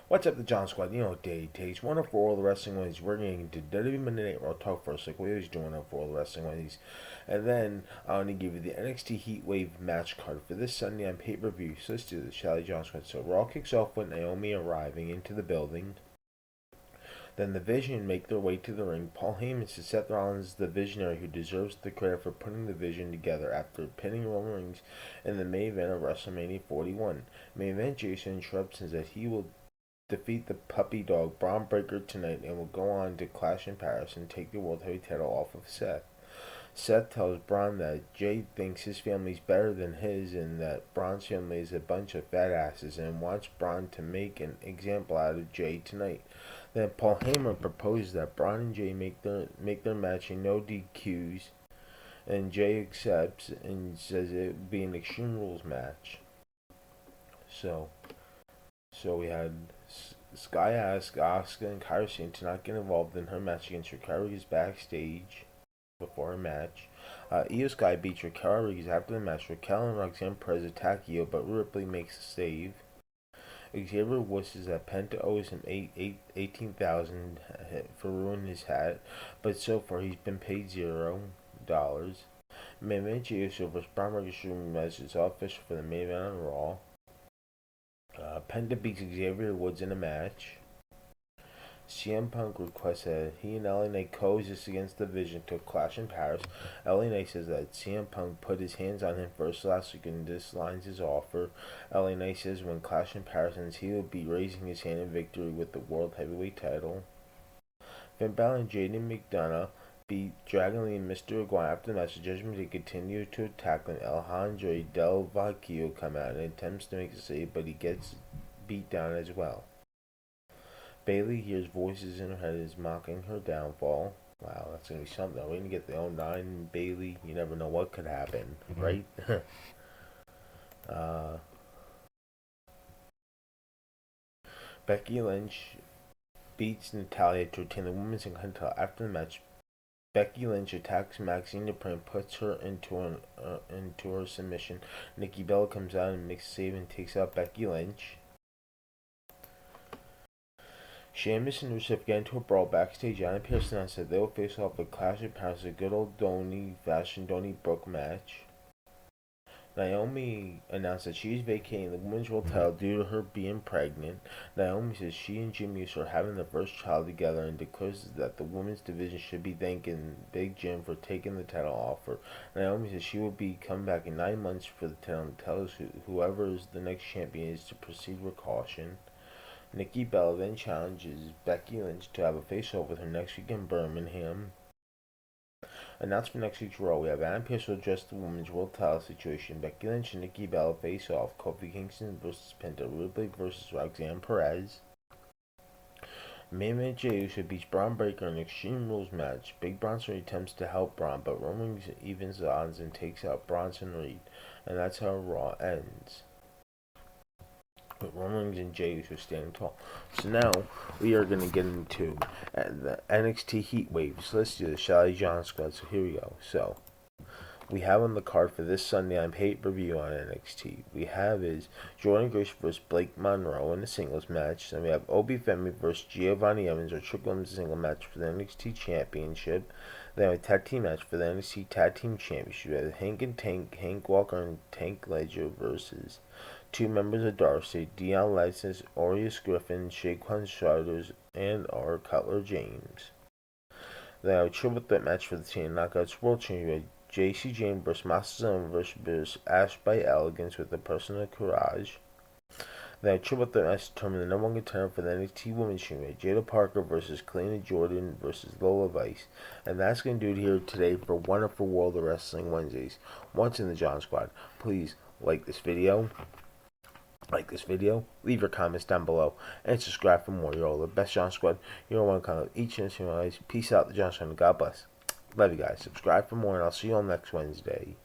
What's up, the John Squad? You know what day it takes. One of all the wrestling Wednesdays. We're getting into WWE Monday Night RAW talk first, like we always do on all the wrestling Wednesdays. And then I want to give you the NXT Heatwave Match Card for this Sunday on pay-per-view. So let's do this, shall we, John Squad? So Raw kicks off with Naomi arriving into the building. Then the Vision make their way to the ring. Paul Heyman says Seth Rollins is the visionary who deserves the credit for putting the Vision together after pinning Roman Reigns in the main event of WrestleMania 41. Main event Jason interrupts and says that he will defeat the puppy dog Braun Breaker tonight and will go on to Clash in Paris and take the World Heavyweight title off of Seth. Seth tells Braun that Jay thinks his family's better than his and that Braun's family is a bunch of fat asses and wants Braun to make an example out of Jay tonight. Then Paul Heyman proposes that Braun and Jay make their match in no DQs, and Jay accepts and says it will be an Extreme Rules match. So we had Sky asked Asuka and Kairi Sane to not get involved in her match against Raquel Rodriguez backstage before her match. Io Sky beats Raquel Rodriguez after the match. Raquel and Roxanne Perez attack Io, but Ripley makes a save. Xavier Woods says that Penta owes him $18,000 for ruining his hat, but so far he's been paid $0. Main event Jey Uso vs. Braun Breaker match is all official for the main event on Raw. Penta beats Xavier Woods in a match. CM Punk requests that he and LA Knight coexist against the Vision to Clash in Paris. LA Knight says that CM Punk put his hands on him first last week and declines his offer. LA Knight says when Clash in Paris ends, he will be raising his hand in victory with the World Heavyweight title. Finn Balor and Jaden McDonough beat Dragon Lee and Mr. Aguirre after the match. The Judgment Day continue to attack them. Alejandro Del Vecchio come out and attempts to make a save, but he gets beat down as well. Bayley hears voices in her head is mocking her downfall. Wow, that's going to be something. We're going to get the 09 Bayley. You never know what could happen, right? Becky Lynch beats Natalya to retain the women's title. After the match, Becky Lynch attacks Maxine Dupri and puts her into her submission. Nikki Bella comes out and makes a save and takes out Becky Lynch. Sheamus and Rusev get into a brawl backstage. Anna Pierce announced that they will face off with Clash of Paris, a good old Donnie Brooke match. Naomi announced that she is vacating the Women's World title due to her being pregnant. Naomi says she and Jimmy Uso are having their first child together and declares that the women's division should be thanking Big Jim for taking the title off her. Naomi says she will be coming back in 9 months for the title and tells whoever is the next champion is to proceed with caution. Nikki Bella then challenges Becky Lynch to have a face-off with her next week in Birmingham. Announced for next week's Raw, we have Anna Pierce will address the Women's World title situation. Becky Lynch and Nikki Bella face off. Kofi Kingston vs. Penta. Ripley vs. Roxanne Perez. Main event Jey Uso beats Braun Breaker in an Extreme Rules match. Big Bronson attempts to help Braun, but Roman Reigns evens the odds and takes out Bronson Reed. And that's how Raw ends. With Roman Reigns and Jey Uso standing tall. So now we are going to get into the NXT Heatwave. So let's do the Shally John Squad. So here we go. So we have on the card for this Sunday on pay-per-view on NXT. We have is Jordan Grace vs. Blake Monroe in a singles match. Then we have Obi Femi vs. Giovanni Evans, or triple M single match for the NXT Championship. Then we have a tag team match for the NXT Tag Team Championship. We have Hank and Tank, Hank Walker and Tank Ledger versus two members of Darcy, Dion License, Aureus Griffin, Shaquan Sharders, and R. Cutler James. Then we have a triple threat match for the Team Knockouts World Championship. JC James vs. Master Zone versus Ash by Elegance with the Personal Courage. Then a triple threat match to determine the number one contender for the NXT Women's Championship. Jada Parker versus Kalina Jordan versus Lola Vice. And that's going to do it here today for Wonderful World of Wrestling Wednesdays. Once in the John Squad, please like this video, leave your comments down below, and subscribe for more. You're all the best John Squad. You're one kind of each and every one. Peace out, the John Squad, and God bless. Love you guys. Subscribe for more, and I'll see you on next Wednesday.